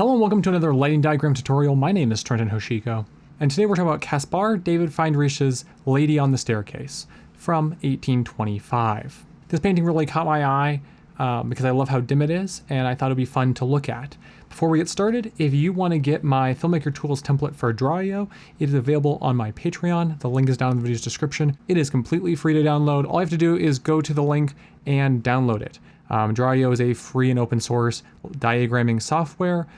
Hello and welcome to another lighting diagram tutorial. My name is Trenton Hoshiko, and today we're talking about Caspar David Friedrich's Lady on the Staircase from 1825. This painting really caught my eye because I love how dim it is, and I thought it'd be fun to look at. Before we get started, if you want to get my Filmmaker Tools template for Draw.io, it is available on my Patreon. The link is down in the video's description. It is completely free to download. All you have to do is go to the link and download it. Draw.io is a free and open source diagramming software.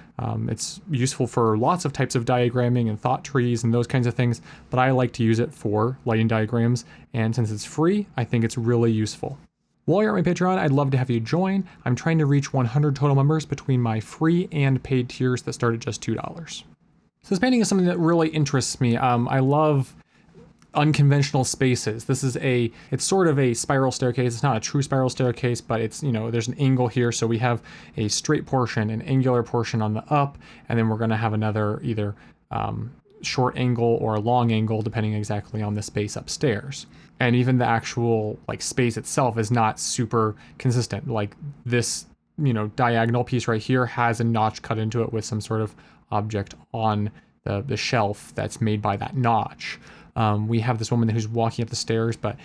It's useful for lots of types of diagramming and thought trees and those kinds of things, but I like to use it for lighting diagrams, and since it's free, I think it's really useful. While you're at my Patreon, I'd love to have you join. I'm trying to reach 100 total members between my free and paid tiers that start at just $2. So this painting is something that really interests me. I love unconventional spaces. It's sort of a spiral staircase. It's not a true spiral staircase, but it's, there's an angle here. So we have a straight portion, an angular portion on the up, and then we're going to have another either short angle or a long angle, depending exactly on the space upstairs. And even the actual space itself is not super consistent. Like this, diagonal piece right here has a notch cut into it with some sort of object on the shelf that's made by that notch. We have this woman who's walking up the stairs, but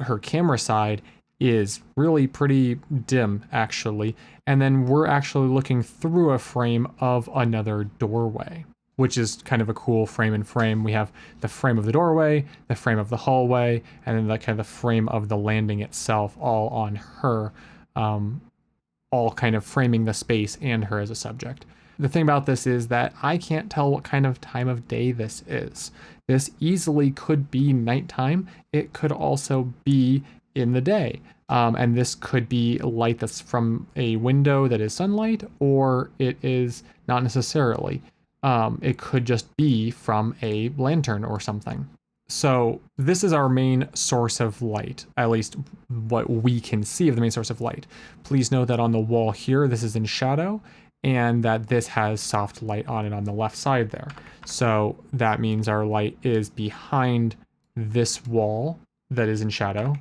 her camera side is really pretty dim, actually. And then we're actually looking through a frame of another doorway, which is kind of a cool frame in frame. We have the frame of the doorway, the frame of the hallway, and then the frame of the landing itself, all on her, all kind of framing the space and her as a subject. The thing about this is that I can't tell what kind of time of day this is. This easily could be nighttime. It could also be in the day. And this could be light that's from a window that is sunlight, or it is not necessarily. It could just be from a lantern or something. So this is our main source of light, at least what we can see of the main source of light. Please note that on the wall here, this is in shadow, and that this has soft light on it on the left side there. So that means our light is behind this wall that is in shadow,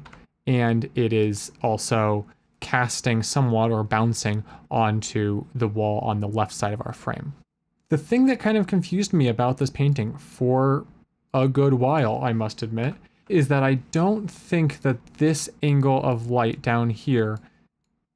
and it is also casting somewhat or bouncing onto the wall on the left side of our frame. The thing that kind of confused me about this painting for a good while, I must admit, is that I don't think that this angle of light down here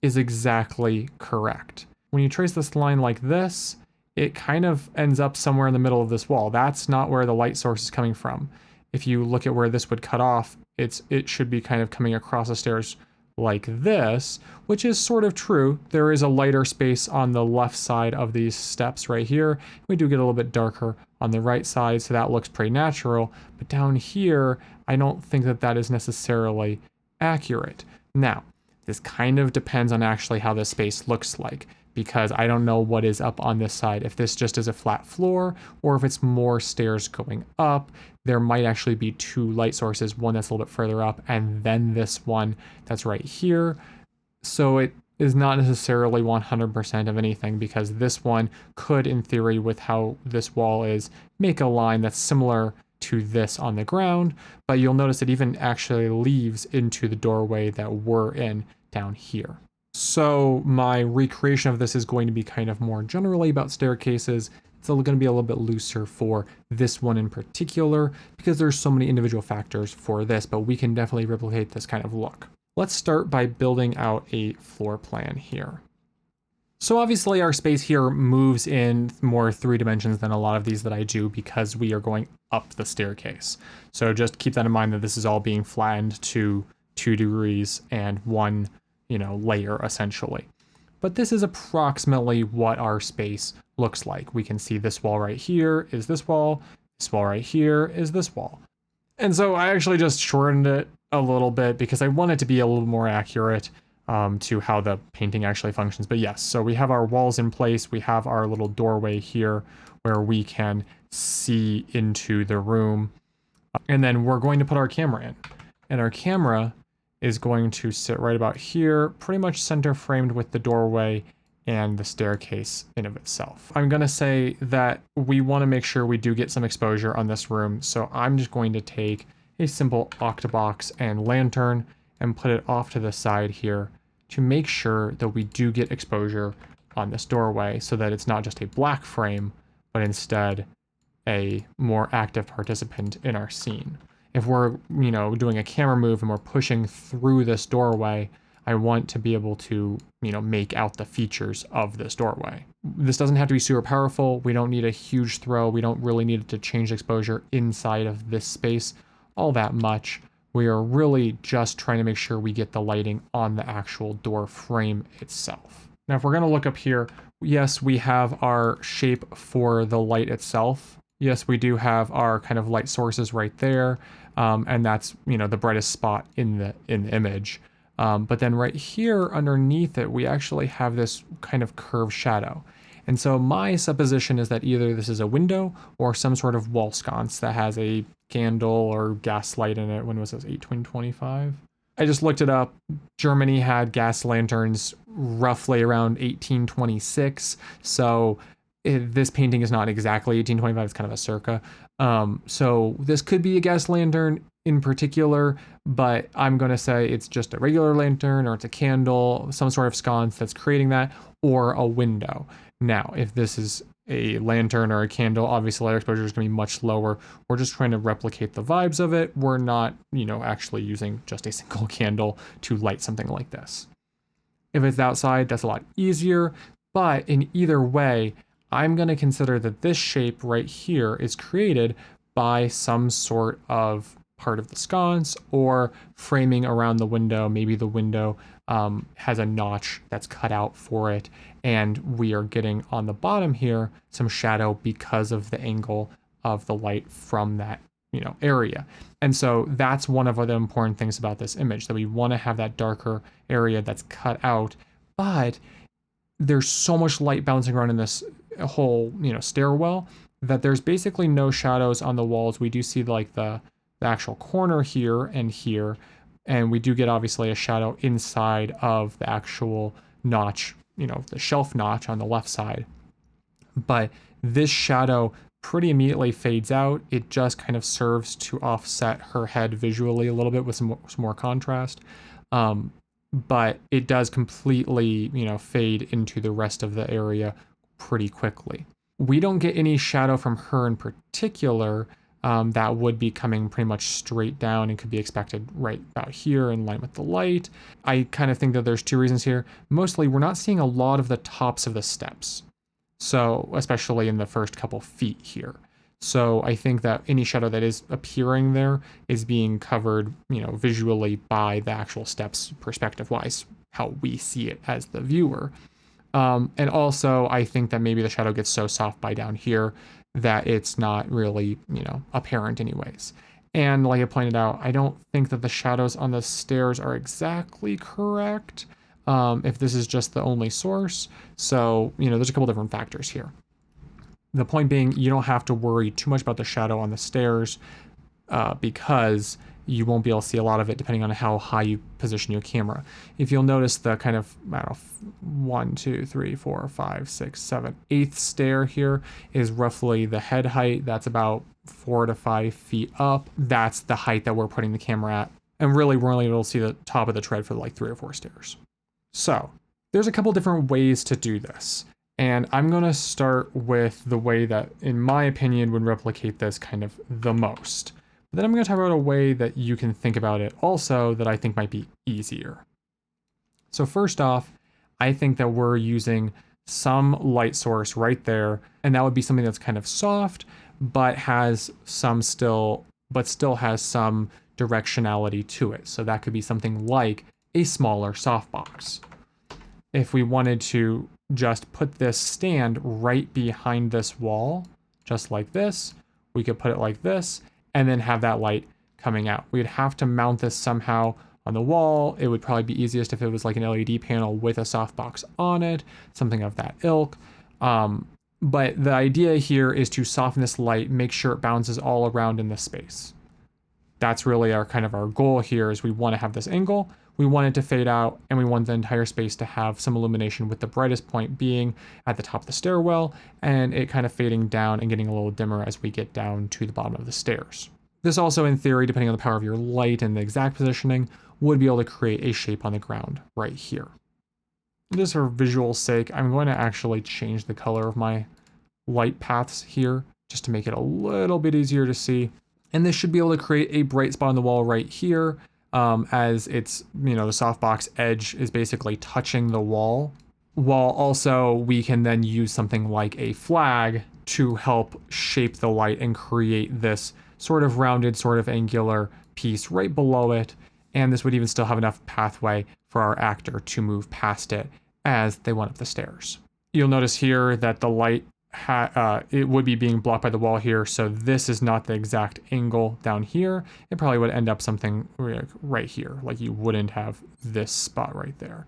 is exactly correct. When you trace this line like this, it kind of ends up somewhere in the middle of this wall. That's not where the light source is coming from. If you look at where this would cut off, it should be kind of coming across the stairs like this, which is sort of true. There is a lighter space on the left side of these steps right here. We do get a little bit darker on the right side, so that looks pretty natural. But down here, I don't think that that is necessarily accurate. Now, this kind of depends on actually how this space looks like, because I don't know what is up on this side. If this just is a flat floor, or if it's more stairs going up, there might actually be two light sources, one that's a little bit further up, and then this one that's right here. So it is not necessarily 100% of anything, because this one could, in theory, with how this wall is, make a line that's similar to this on the ground, but you'll notice it even actually leaves into the doorway that we're in down here. So my recreation of this is going to be kind of more generally about staircases. It's going to be a little bit looser for this one in particular, because there's so many individual factors for this, but we can definitely replicate this kind of look. Let's start by building out a floor plan here. So obviously our space here moves in more 3 dimensions than a lot of these that I do, because we are going up the staircase. So just keep that in mind, that this is all being flattened to 2 degrees and 1 layer essentially. But this is approximately what our space looks like. We can see this wall right here is this wall right here is this wall. And so I actually just shortened it a little bit because I want it to be a little more accurate to how the painting actually functions. But yes, so we have our walls in place. We have our little doorway here where we can see into the room. And then we're going to put our camera in. And our camera is going to sit right about here, pretty much center framed with the doorway and the staircase in of itself. I'm going to say that we want to make sure we do get some exposure on this room, so I'm just going to take a simple octabox and lantern and put it off to the side here to make sure that we do get exposure on this doorway so that it's not just a black frame, but instead a more active participant in our scene. If we're, doing a camera move and we're pushing through this doorway, I want to be able to, make out the features of this doorway. This doesn't have to be super powerful. We don't need a huge throw. We don't really need it to change exposure inside of this space all that much. We are really just trying to make sure we get the lighting on the actual door frame itself. Now, if we're going to look up here, yes, we have our shape for the light itself. Yes, we do have our kind of light sources right there. And that's, the brightest spot in the image. But then right here underneath it, we actually have this kind of curved shadow. And so my supposition is that either this is a window or some sort of wall sconce that has a candle or gas light in it. When was this, 1825? I just looked it up. Germany had gas lanterns roughly around 1826. So this painting is not exactly 1825, it's kind of a circa. So this could be a gas lantern in particular, but I'm going to say it's just a regular lantern, or it's a candle, some sort of sconce that's creating that, or a window. Now, if this is a lantern or a candle, obviously light exposure is going to be much lower. We're just trying to replicate the vibes of it. We're not, actually using just a single candle to light something like this. If it's outside, that's a lot easier, but in either way, I'm going to consider that this shape right here is created by some sort of part of the sconce or framing around the window. Maybe the window has a notch that's cut out for it, and we are getting on the bottom here some shadow because of the angle of the light from that area. And so that's one of the important things about this image, that we want to have that darker area that's cut out, but there's so much light bouncing around in this whole stairwell that there's basically no shadows on the walls. We do see like the actual corner here and here, and we do get obviously a shadow inside of the actual notch, the shelf notch on the left side. But this shadow pretty immediately fades out. It just kind of serves to offset her head visually a little bit with some more contrast. But it does completely, fade into the rest of the area pretty quickly. We don't get any shadow from her in particular. That would be coming pretty much straight down and could be expected right about here in line with the light. I kind of think that there's two reasons here. Mostly, we're not seeing a lot of the tops of the steps. So, especially in the first couple feet here. So I think that any shadow that is appearing there is being covered, visually by the actual steps perspective-wise, how we see it as the viewer. And also, I think that maybe the shadow gets so soft by down here that it's not really, apparent anyways. And like I pointed out, I don't think that the shadows on the stairs are exactly correct, if this is just the only source. So, there's a couple different factors here. The point being, you don't have to worry too much about the shadow on the stairs because you won't be able to see a lot of it depending on how high you position your camera. If you'll notice the kind of, 1, 2, 3, 4, 5, 6, 7, 8th stair here is roughly the head height. That's about 4 to 5 feet up. That's the height that we're putting the camera at. And really, we're only able to see the top of the tread for like 3 or 4 stairs. So there's a couple different ways to do this. And I'm going to start with the way that, in my opinion, would replicate this kind of the most. Then I'm going to talk about a way that you can think about it also that I think might be easier. So first off, I think that we're using some light source right there, and that would be something that's kind of soft, but has some still has some directionality to it. So that could be something like a smaller softbox. If we wanted to just put this stand right behind this wall, just like this, we could put it like this, and then have that light coming out. We'd have to mount this somehow on the wall. It would probably be easiest if it was like an LED panel with a softbox on it, something of that ilk. But the idea here is to soften this light, make sure it bounces all around in the space. That's really our goal here, is we want to have this angle, we want it to fade out, and we want the entire space to have some illumination, with the brightest point being at the top of the stairwell, and it kind of fading down and getting a little dimmer as we get down to the bottom of the stairs. This also, in theory, depending on the power of your light and the exact positioning, would be able to create a shape on the ground right here. just for visual sake, I'm going to actually change the color of my light paths here just to make it a little bit easier to see. And this should be able to create a bright spot on the wall right here, as it's, the softbox edge is basically touching the wall, while also we can then use something like a flag to help shape the light and create this sort of rounded, sort of angular piece right below it. And this would even still have enough pathway for our actor to move past it as they went up the stairs. You'll notice here that the light it would be being blocked by the wall here, so this is not the exact angle down here. It probably would end up something right here, like you wouldn't have this spot right there.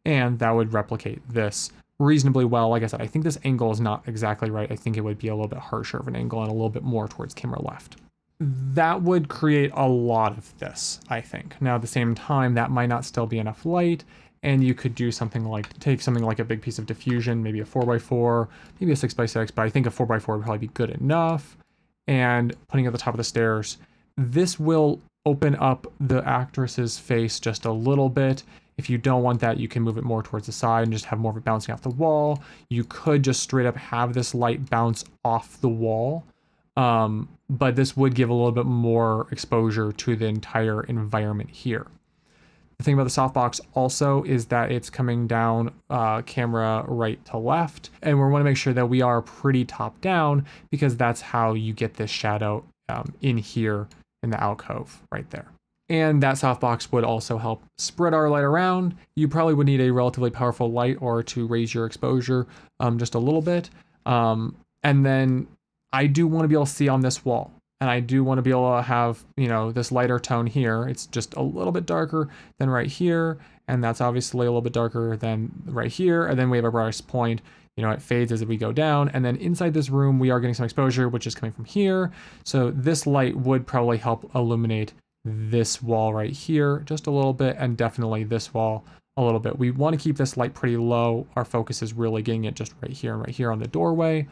And that would replicate this reasonably well. Like I said, I think this angle is not exactly right. I think it would be a little bit harsher of an angle and a little bit more towards camera left. That would create a lot of this, I think. Now, at the same time, that might not still be enough light, and you could do something like, take something like a big piece of diffusion, maybe a 4x4, maybe a 6x6, but I think a 4x4 would probably be good enough, and putting it at the top of the stairs. This will open up the actress's face just a little bit. If you don't want that, you can move it more towards the side and just have more of it bouncing off the wall. You could just straight up have this light bounce off the wall. But this would give a little bit more exposure to the entire environment here. The thing about the softbox also is that it's coming down camera right to left, and we want to make sure that we are pretty top down, because that's how you get this shadow in here in the alcove right there. And that softbox would also help spread our light around. You probably would need a relatively powerful light or to raise your exposure just a little bit. And then I do want to be able to see on this wall. And I do want to be able to have, this lighter tone here. It's just a little bit darker than right here. And that's obviously a little bit darker than right here. And then we have our brightest point. It fades as we go down. And then inside this room, we are getting some exposure, which is coming from here. So this light would probably help illuminate this wall right here just a little bit, and definitely this wall a little bit. We want to keep this light pretty low. Our focus is really getting it just right here and right here on the doorway.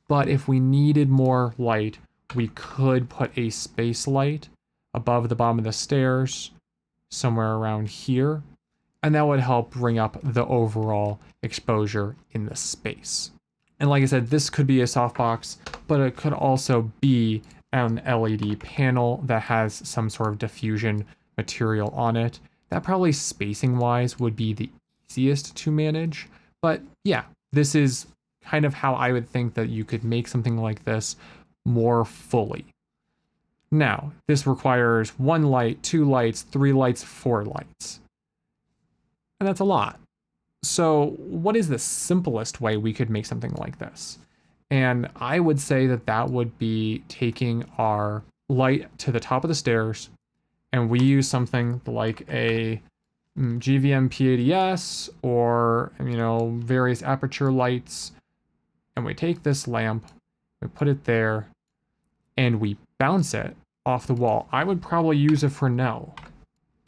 But if we needed more light, we could put a space light above the bottom of the stairs somewhere around here, and that would help bring up the overall exposure in the space. And like I said, this could be a softbox, but it could also be an LED panel that has some sort of diffusion material on it. That probably spacing wise would be the easiest to manage. But yeah, this is kind of how I would think that you could make something like this more fully. Now, this requires 1 light, 2 lights, 3 lights, 4 lights. And that's a lot. So what is the simplest way we could make something like this? And I would say that that would be taking our light to the top of the stairs, and we use something like a GVM P80S or, various aperture lights. And we take this lamp, we put it there, and we bounce it off the wall. I would probably use a Fresnel.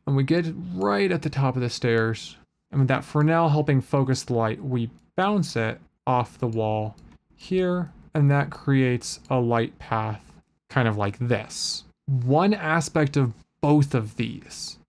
And we get it right at the top of the stairs. And with that Fresnel helping focus the light, we bounce it off the wall here, and that creates a light path kind of like this. One aspect of both of these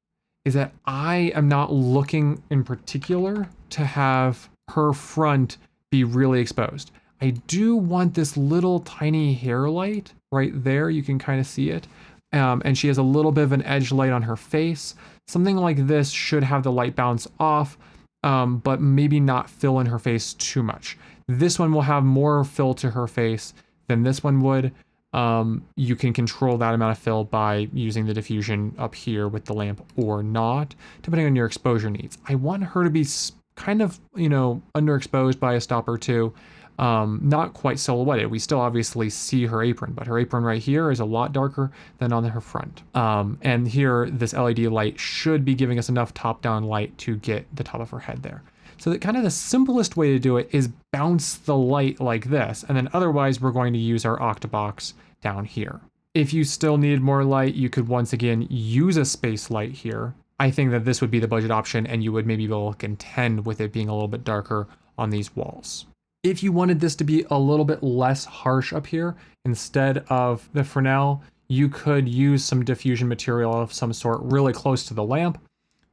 is that I am not looking in particular to have her front be really exposed. I do want this little tiny hair light right there. You can kind of see it. And she has a little bit of an edge light on her face. Something like this should have the light bounce off, but maybe not fill in her face too much. This one will have more fill to her face than this one would. You can control that amount of fill by using the diffusion up here with the lamp or not, depending on your exposure needs. I want her to be kind of, underexposed by a stop or two. Not quite silhouetted. We still obviously see her apron, but her apron right here is a lot darker than on her front. And here, this LED light should be giving us enough top-down light to get the top of her head there. So that kind of the simplest way to do it is bounce the light like this, and then otherwise we're going to use our octabox down here. If you still needed more light, you could once again use a space light here. I think that this would be the budget option, and you would maybe be able to contend with it being a little bit darker on these walls. If you wanted this to be a little bit less harsh up here, instead of the Fresnel, you could use some diffusion material of some sort really close to the lamp.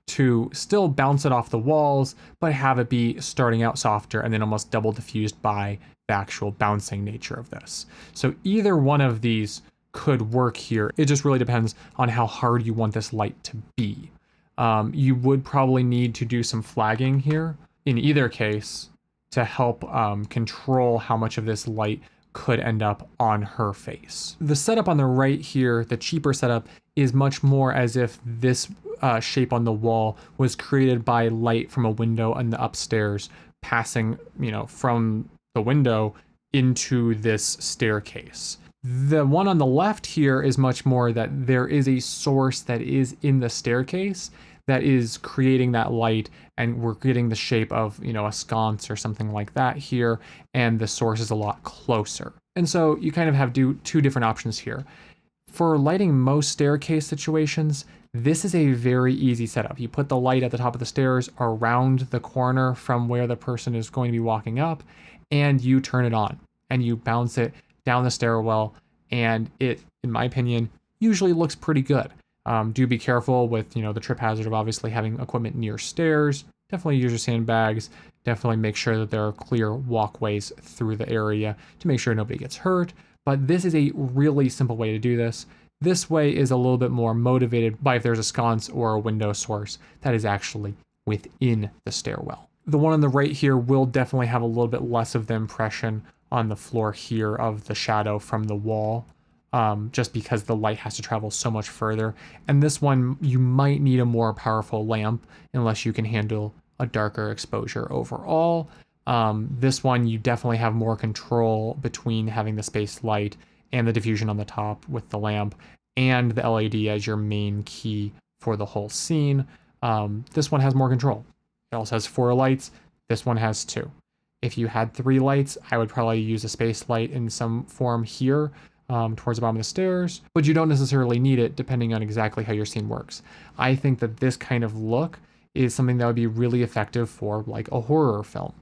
to still bounce it off the walls, but have it be starting out softer and then almost double diffused by the actual bouncing nature of this. So either one of these could work here. It just really depends on how hard you want this light to be. You would probably need to do some flagging here in either case to help control how much of this light could end up on her face. The setup on the right here, the cheaper setup, is much more as if this shape on the wall was created by light from a window in the upstairs passing, from the window into this staircase. The one on the left here is much more that there is a source that is in the staircase that is creating that light, and we're getting the shape of, a sconce or something like that here, and the source is a lot closer. And so you kind of have two different options here. For lighting most staircase situations, this is a very easy setup. You put the light at the top of the stairs around the corner from where the person is going to be walking up, and you turn it on, and you bounce it down the stairwell, and it, in my opinion, usually looks pretty good. Do be careful with, the trip hazard of obviously having equipment near stairs. Definitely use your sandbags. Definitely make sure that there are clear walkways through the area to make sure nobody gets hurt. But this is a really simple way to do this. This way is a little bit more motivated by if there's a sconce or a window source that is actually within the stairwell. The one on the right here will definitely have a little bit less of the impression on the floor here of the shadow from the wall. Just because the light has to travel so much further. And this one, you might need a more powerful lamp unless you can handle a darker exposure overall. This one, you definitely have more control between having the space light and the diffusion on the top with the lamp and the LED as your main key for the whole scene. This one has more control. It also has 4 lights. This one has 2. If you had 3 lights, I would probably use a space light in some form here. Towards the bottom of the stairs, but you don't necessarily need it depending on exactly how your scene works. I think that this kind of look is something that would be really effective for like a horror film.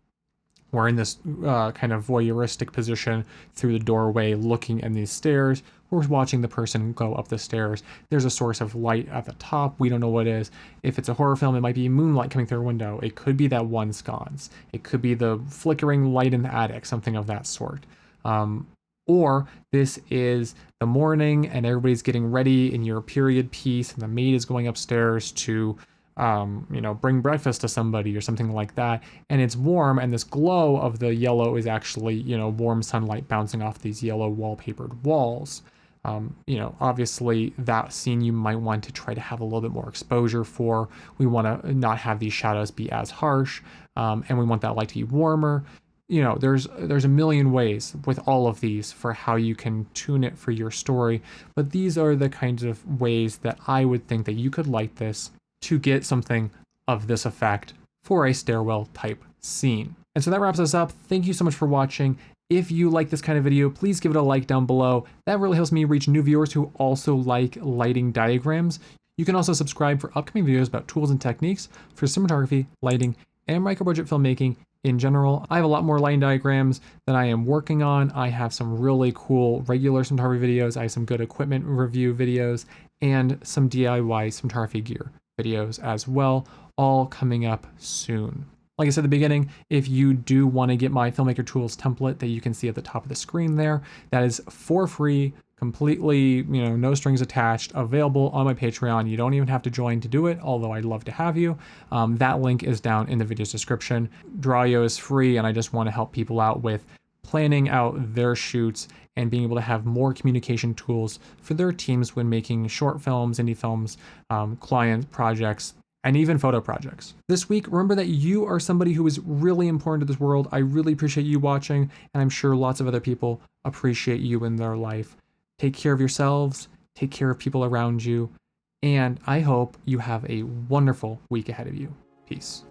We're in this kind of voyeuristic position through the doorway looking at these stairs. We're watching the person go up the stairs. There's a source of light at the top. We don't know what it is. If it's a horror film, it might be moonlight coming through a window. It could be that one sconce. It could be the flickering light in the attic, something of that sort. Or this is the morning and everybody's getting ready in your period piece and the maid is going upstairs to, bring breakfast to somebody or something like that. And it's warm and this glow of the yellow is actually, warm sunlight bouncing off these yellow wallpapered walls. Obviously that scene you might want to try to have a little bit more exposure for. We want to not have these shadows be as harsh, and we want that light to be warmer. There's a million ways with all of these for how you can tune it for your story, but these are the kinds of ways that I would think that you could light this to get something of this effect for a stairwell type scene. And so that wraps us up. Thank you so much for watching. If you like this kind of video, please give it a like down below. That really helps me reach new viewers who also like lighting diagrams. You can also subscribe for upcoming videos about tools and techniques for cinematography, lighting, and micro-budget filmmaking in general. I have a lot more lighting diagrams that I am working on. I have some really cool regular cinematography videos. I have some good equipment review videos and some DIY cinematography gear videos as well, all coming up soon. Like I said at the beginning, if you do want to get my Filmmaker Tools template that you can see at the top of the screen there, that is for free, completely, no strings attached, available on my Patreon. You don't even have to join to do it, although I'd love to have you. That link is down in the video's description. Drawio is free, and I just want to help people out with planning out their shoots and being able to have more communication tools for their teams when making short films, indie films, client projects, and even photo projects. This week, remember that you are somebody who is really important to this world. I really appreciate you watching, and I'm sure lots of other people appreciate you in their life. Take care of yourselves, take care of people around you, and I hope you have a wonderful week ahead of you. Peace.